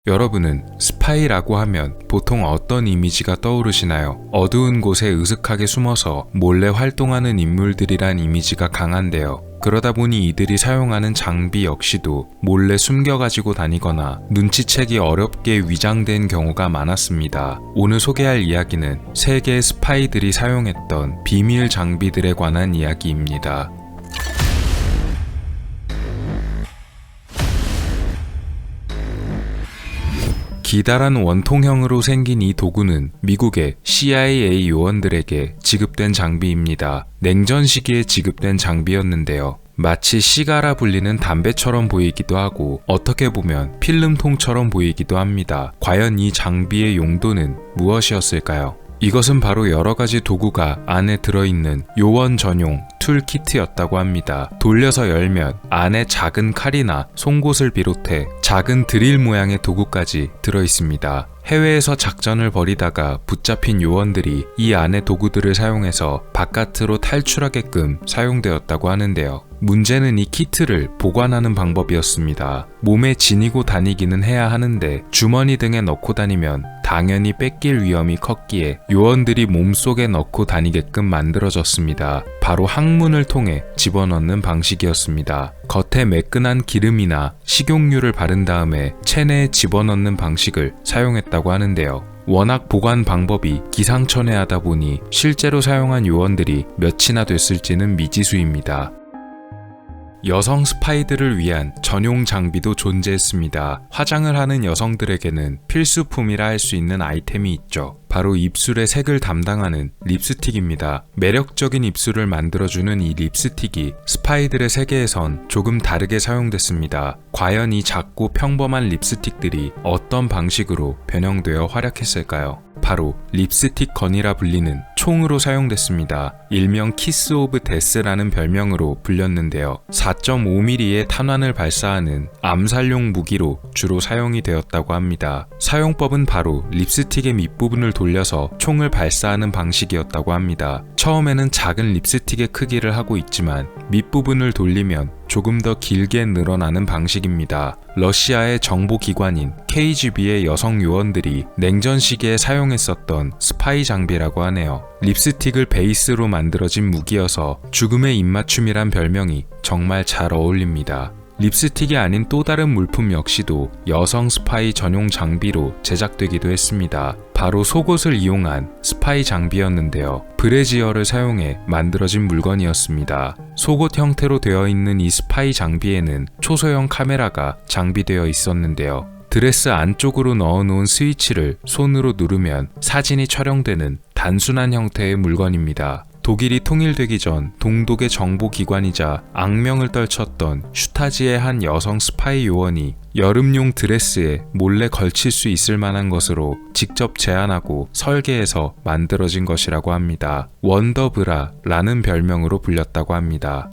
여러분은 스파이라고 하면 보통 어떤 이미지가 떠오르시나요? 어두운 곳에 으슥하게 숨어서 몰래 활동하는 인물들이란 이미지가 강한데요. 그러다 보니 이들이 사용하는 장비 역시도 몰래 숨겨가지고 다니거나 눈치채기 어렵게 위장된 경우가 많았습니다. 오늘 소개할 이야기는 세계 스파이들이 사용했던 비밀 장비들에 관한 이야기입니다. 기다란 원통형으로 생긴 이 도구는 미국의 CIA 요원들에게 지급된 장비입니다. 냉전 시기에 지급된 장비였는데요. 마치 시가라 불리는 담배처럼 보이기도 하고 어떻게 보면 필름통처럼 보이기도 합니다. 과연 이 장비의 용도는 무엇이었을까요? 이것은 바로 여러가지 도구가 안에 들어있는 요원 전용 툴키트였다고 합니다. 돌려서 열면 안에 작은 칼이나 송곳을 비롯해 작은 드릴 모양의 도구까지 들어있습니다. 해외에서 작전을 벌이다가 붙잡힌 요원들이 이 안의 도구들을 사용해서 바깥으로 탈출하게끔 사용되었다고 하는데요. 문제는 이 키트를 보관하는 방법이었습니다. 몸에 지니고 다니기는 해야 하는데 주머니 등에 넣고 다니면 당연히 뺏길 위험이 컸기에 요원들이 몸속에 넣고 다니게끔 만들어졌습니다. 바로 항문을 통해 집어넣는 방식이었습니다. 겉에 매끈한 기름이나 식용유를 바른 다음에 체내에 집어넣는 방식을 사용했다고 하는데요. 워낙 보관 방법이 기상천외하다 보니 실제로 사용한 요원들이 몇이나 됐을지는 미지수입니다. 여성 스파이들을 위한 전용 장비도 존재했습니다. 화장을 하는 여성들에게는 필수품이라 할 수 있는 아이템이 있죠. 바로 입술의 색을 담당하는 립스틱입니다. 매력적인 입술을 만들어주는 이 립스틱이 스파이들의 세계에선 조금 다르게 사용됐습니다. 과연 이 작고 평범한 립스틱들이 어떤 방식으로 변형되어 활약했을까요? 바로 립스틱 건이라 불리는 총으로 사용됐습니다. 일명 키스 오브 데스라는 별명으로 불렸는데요. 4.5mm의 탄환을 발사하는 암살용 무기로 주로 사용이 되었다고 합니다. 사용법은 바로 립스틱의 밑부분을 돌려서 총을 발사하는 방식이었다고 합니다. 처음에는 작은 립스틱의 크기를 하고 있지만 밑부분을 돌리면 조금 더 길게 늘어나는 방식입니다. 러시아의 정보기관인 KGB의 여성 요원들이 냉전 시기에 사용했었던 스파이 장비라고 하네요. 립스틱을 베이스로 만들어진 무기여서 죽음의 입맞춤이란 별명이 정말 잘 어울립니다. 립스틱이 아닌 또 다른 물품 역시도 여성 스파이 전용 장비로 제작되기도 했습니다. 바로 속옷을 이용한 스파이 장비였는데요. 브래지어를 사용해 만들어진 물건이었습니다. 속옷 형태로 되어 있는 이 스파이 장비에는 초소형 카메라가 장비되어 있었는데요. 드레스 안쪽으로 넣어놓은 스위치를 손으로 누르면 사진이 촬영되는 단순한 형태의 물건입니다. 독일이 통일되기 전 동독의 정보기관이자 악명을 떨쳤던 슈타지의 한 여성 스파이 요원이 여름용 드레스에 몰래 걸칠 수 있을 만한 것으로 직접 제안하고 설계해서 만들어진 것이라고 합니다. 원더브라라는 별명으로 불렸다고 합니다.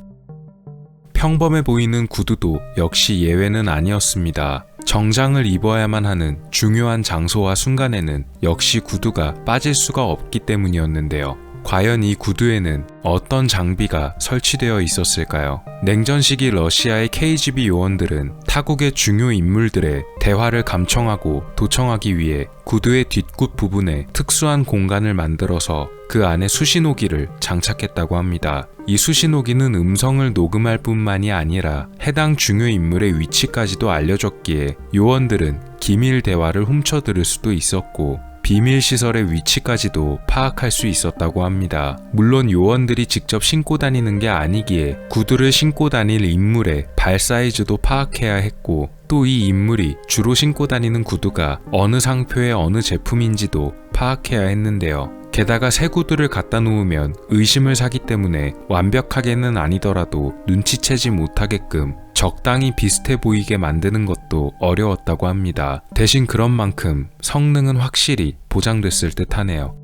평범해 보이는 구두도 역시 예외는 아니었습니다. 정장을 입어야만 하는 중요한 장소와 순간에는 역시 구두가 빠질 수가 없기 때문이었는데요. 과연 이 구두에는 어떤 장비가 설치되어 있었을까요? 냉전 시기 러시아의 KGB 요원들은 타국의 중요 인물들의 대화를 감청하고 도청하기 위해 구두의 뒷굽 부분에 특수한 공간을 만들어서 그 안에 수신호기를 장착했다고 합니다. 이 수신호기는 음성을 녹음할 뿐만이 아니라 해당 중요 인물의 위치까지도 알려줬기에 요원들은 기밀 대화를 훔쳐들을 수도 있었고 비밀 시설의 위치까지도 파악할 수 있었다고 합니다. 물론 요원들이 직접 신고 다니는 게 아니기에 구두를 신고 다닐 인물의 발 사이즈도 파악해야 했고 또 이 인물이 주로 신고 다니는 구두가 어느 상표의 어느 제품인지도 파악해야 했는데요. 게다가 새 구두를 갖다 놓으면 의심을 사기 때문에 완벽하게는 아니더라도 눈치채지 못하게끔 적당히 비슷해 보이게 만드는 것도 어려웠다고 합니다. 대신 그런 만큼 성능은 확실히 보장됐을 듯 하네요.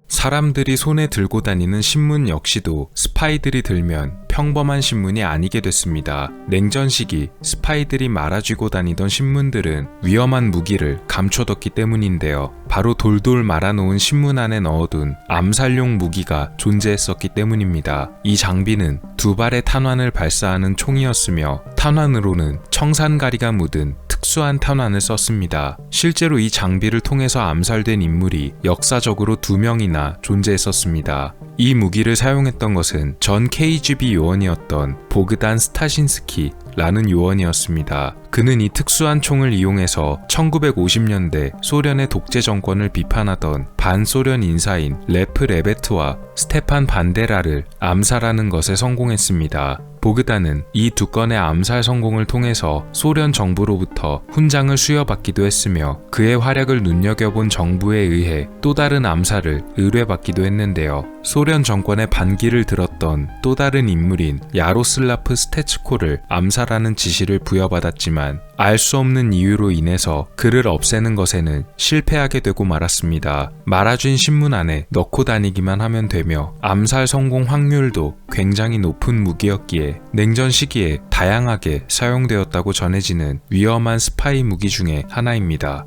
사람들이 손에 들고 다니는 신문 역시도 스파이들이 들면 평범한 신문이 아니게 됐습니다. 냉전 시기 스파이들이 말아쥐고 다니던 신문들은 위험한 무기를 감춰뒀기 때문인데요. 바로 돌돌 말아놓은 신문 안에 넣어둔 암살용 무기가 존재했었기 때문입니다. 이 장비는 두 발의 탄환을 발사하는 총이었으며 탄환으로는 청산가리가 묻은 특수한 탄환을 썼습니다. 실제로 이 장비를 통해서 암살된 인물이 역사적으로 2명이나 존재했었습니다. 이 무기를 사용했던 것은 전 KGB 요원이었던 보그단 스타신스키라는 요원이었습니다. 그는 이 특수한 총을 이용해서 1950년대 소련의 독재 정권을 비판하던 반소련 인사인 레프 레베트와 스테판 반데라를 암살하는 것에 성공했습니다. 보그단은 이 2건의 암살 성공을 통해서 소련 정부로부터 훈장을 수여받기도 했으며 그의 활약을 눈여겨본 정부에 의해 또 다른 암살을 의뢰받기도 했는데요. 소련 정권의 반기를 들었던 또 다른 인물인 야로슬라프 스테츠코를 암살하는 지시를 부여받았지만 알 수 없는 이유로 인해서 그를 없애는 것에는 실패하게 되고 말았습니다. 말아준 신문 안에 넣고 다니기만 하면 되며 암살 성공 확률도 굉장히 높은 무기였기에 냉전 시기에 다양하게 사용되었다고 전해지는 위험한 스파이 무기 중에 하나입니다.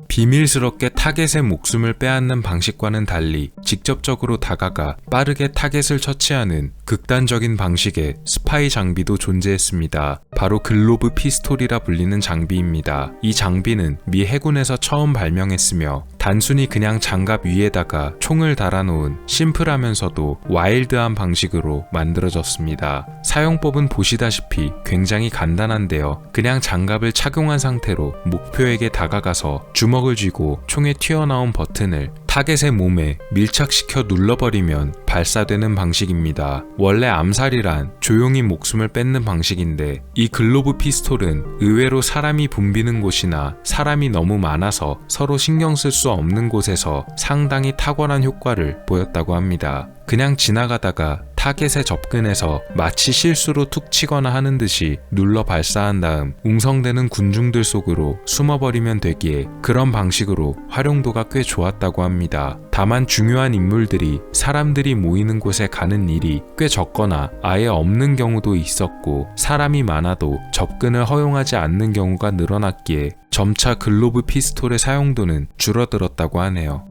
비밀스럽게 타겟의 목숨을 빼앗는 방식과는 달리 직접적으로 다가가 빠르게 타겟을 처치하는 극단적인 방식의 스파이 장비도 존재했습니다. 바로 글로브 피스톨이라 불리는 장비입니다. 이 장비는 미 해군에서 처음 발명했으며 단순히 그냥 장갑 위에다가 총을 달아놓은 심플하면서도 와일드한 방식으로 만들어졌습니다. 사용법은 보시다시피 굉장히 간단한데요. 그냥 장갑을 착용한 상태로 목표에게 다가가서 주먹을 쥐고 총에 튀어나온 버튼을 타겟의 몸에 밀착시켜 눌러버리면 발사되는 방식입니다. 원래 암살이란 조용히 목숨을 뺏는 방식인데 이 글로브 피스톨은 의외로 사람이 붐비는 곳이나 사람이 너무 많아서 서로 신경 쓸 수 없는 곳에서 상당히 탁월한 효과를 보였다고 합니다. 그냥 지나가다가 타겟에 접근해서 마치 실수로 툭 치거나 하는 듯이 눌러 발사한 다음 웅성대는 군중들 속으로 숨어버리면 되기에 그런 방식으로 활용도가 꽤 좋았다고 합니다. 다만 중요한 인물들이 사람들이 모이는 곳에 가는 일이 꽤 적거나 아예 없는 경우도 있었고 사람이 많아도 접근을 허용하지 않는 경우가 늘어났기에 점차 글로브 피스톨의 사용도는 줄어들었다고 하네요.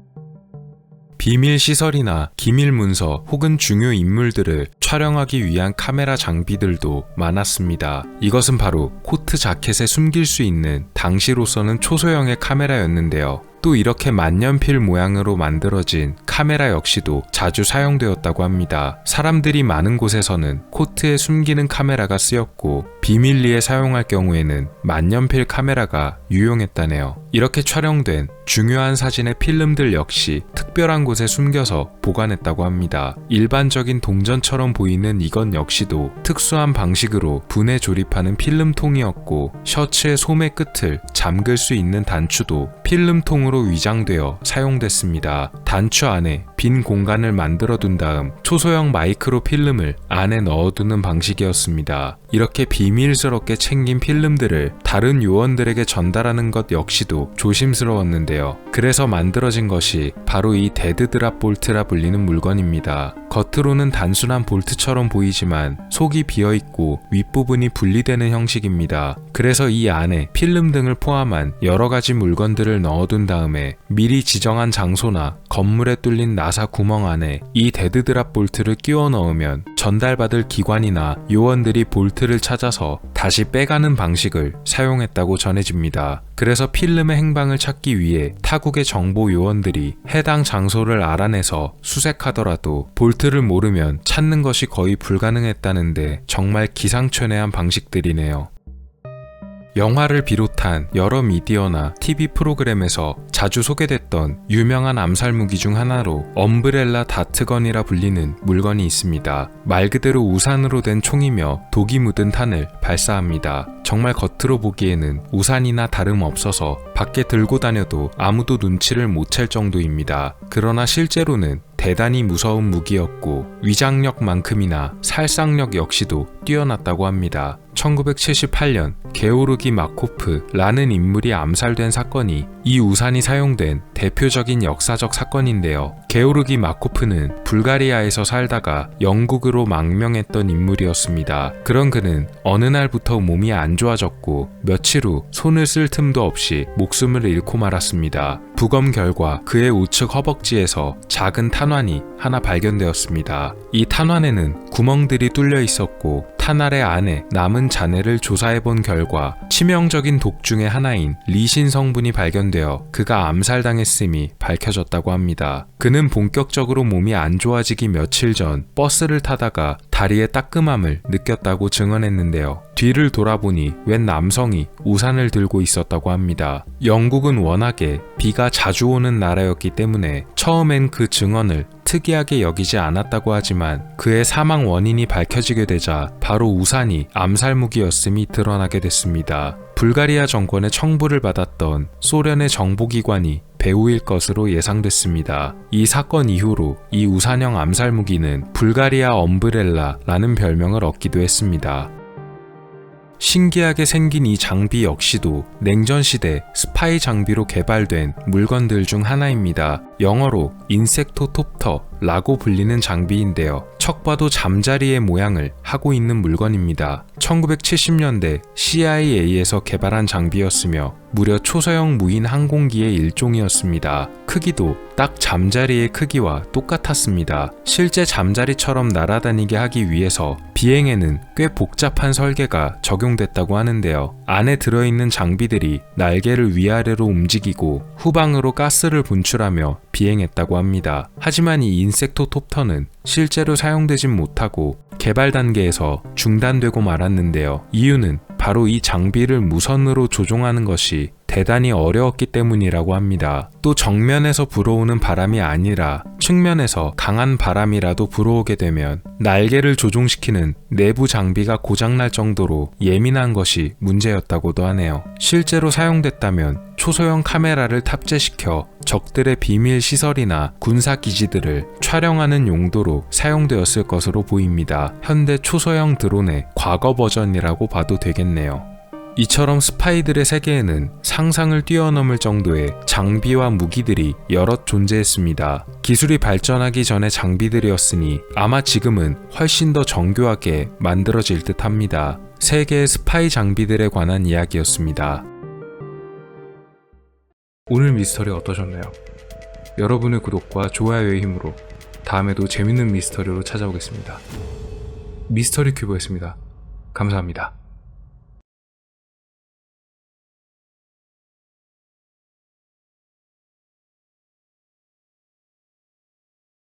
비밀 시설이나 기밀 문서 혹은 중요 인물들을 촬영하기 위한 카메라 장비들도 많았습니다. 이것은 바로 코트 자켓에 숨길 수 있는 당시로서는 초소형의 카메라였는데요. 또 이렇게 만년필 모양으로 만들어진 카메라 역시도 자주 사용되었다고 합니다. 사람들이 많은 곳에서는 코트에 숨기는 카메라가 쓰였고 비밀리에 사용할 경우에는 만년필 카메라가 유용했다네요. 이렇게 촬영된 중요한 사진의 필름들 역시 특별한 곳에 숨겨서 보관했다고 합니다. 일반적인 동전처럼 보이는 이건 역시도 특수한 방식으로 분해 조립하는 필름통이었고 셔츠의 소매 끝을 잠글 수 있는 단추도 필름통으로 위장되어 사용됐습니다. 단추 안에 빈 공간을 만들어 둔 다음 초소형 마이크로 필름을 안에 넣어두는 방식이었습니다. 이렇게 비밀스럽게 챙긴 필름들을 다른 요원들에게 전달하는 것 역시도 조심스러웠는데요. 그래서 만들어진 것이 바로 이 데드드랍 볼트라 불리는 물건입니다. 겉으로는 단순한 볼트처럼 보이지만 속이 비어있고 윗부분이 분리되는 형식입니다. 그래서 이 안에 필름 등을 포함한 여러가지 물건들을 넣어둔 다음에 미리 지정한 장소나 건물에 뚫린 나사 구멍 안에 이 데드드랍 볼트를 끼워 넣으면 전달받을 기관이나 요원들이 볼트를 찾아서 다시 빼가는 방식을 사용했다고 전해집니다. 그래서 필름의 행방을 찾기 위해 타국의 정보 요원들이 해당 장소를 알아내서 수색하더라도 볼트를 모르면 찾는 것이 거의 불가능했다는데 정말 기상천외한 방식들이네요. 영화를 비롯한 여러 미디어나 TV 프로그램에서 자주 소개됐던 유명한 암살 무기 중 하나로 엄브렐라 다트건이라 불리는 물건이 있습니다. 말 그대로 우산으로 된 총이며 독이 묻은 탄을 발사합니다. 정말 겉으로 보기에는 우산이나 다름없어서 밖에 들고 다녀도 아무도 눈치를 못 챌 정도입니다. 그러나 실제로는 대단히 무서운 무기였고 위장력만큼이나 살상력 역시도 뛰어났다고 합니다. 1978년 게오르기 마코프라는 인물이 암살된 사건이 이 우산이 사용된 대표적인 역사적 사건인데요. 게오르기 마코프는 불가리아에서 살다가 영국으로 망명했던 인물이었습니다. 그런 그는 어느 날부터 몸이 안 좋아졌고 며칠 후 손을 쓸 틈도 없이 목숨을 잃고 말았습니다. 부검 결과 그의 우측 허벅지에서 작은 탄환이 하나 발견되었습니다. 이 탄환에는 구멍들이 뚫려 있었고 타날의 아내, 남은 자네를 조사해본 결과 치명적인 독 중의 하나인 리신 성분이 발견되어 그가 암살당했음이 밝혀졌다고 합니다. 그는 본격적으로 몸이 안 좋아지기 며칠 전 버스를 타다가 다리의 따끔함을 느꼈다고 증언했는데요. 뒤를 돌아보니 웬 남성이 우산을 들고 있었다고 합니다. 영국은 워낙에 비가 자주 오는 나라였기 때문에 처음엔 그 증언을 특이하게 여기지 않았다고 하지만 그의 사망 원인이 밝혀지게 되자 바로 우산이 암살 무기였음이 드러나게 됐습니다. 불가리아 정권의 청부를 받았던 소련의 정보기관이 배후일 것으로 예상됐습니다. 이 사건 이후로 이 우산형 암살 무기는 불가리아 엄브렐라라는 별명을 얻기도 했습니다. 신기하게 생긴 이 장비 역시도 냉전시대 스파이 장비로 개발된 물건들 중 하나입니다. 영어로 인섹토톱터라고 불리는 장비인데요. 척 봐도 잠자리의 모양을 하고 있는 물건입니다. 1970년대 CIA에서 개발한 장비였으며 무려 초소형 무인 항공기의 일종이었습니다. 크기도 딱 잠자리의 크기와 똑같았습니다. 실제 잠자리처럼 날아다니게 하기 위해서 비행에는 꽤 복잡한 설계가 적용됐다고 하는데요. 안에 들어있는 장비들이 날개를 위아래로 움직이고 후방으로 가스를 분출하며 비행했다고 합니다. 하지만 이 인섹토톱터는 실제로 사용되진 못하고 개발 단계에서 중단되고 말았는데요. 이유는 바로 이 장비를 무선으로 조종하는 것이 대단히 어려웠기 때문이라고 합니다. 또 정면에서 불어오는 바람이 아니라 측면에서 강한 바람이라도 불어오게 되면 날개를 조종시키는 내부 장비가 고장날 정도로 예민한 것이 문제였다고도 하네요. 실제로 사용됐다면 초소형 카메라를 탑재시켜 적들의 비밀 시설이나 군사 기지들을 촬영하는 용도로 사용되었을 것으로 보입니다. 현대 초소형 드론의 과거 버전이라고 봐도 되겠네요. 이처럼 스파이들의 세계에는 상상을 뛰어넘을 정도의 장비와 무기들이 여럿 존재했습니다. 기술이 발전하기 전의 장비들이었으니 아마 지금은 훨씬 더 정교하게 만들어질 듯 합니다. 세계의 스파이 장비들에 관한 이야기였습니다. 오늘 미스터리 어떠셨나요? 여러분의 구독과 좋아요의 힘으로 다음에도 재밌는 미스터리로 찾아오겠습니다. 미스터리 큐브였습니다. 감사합니다.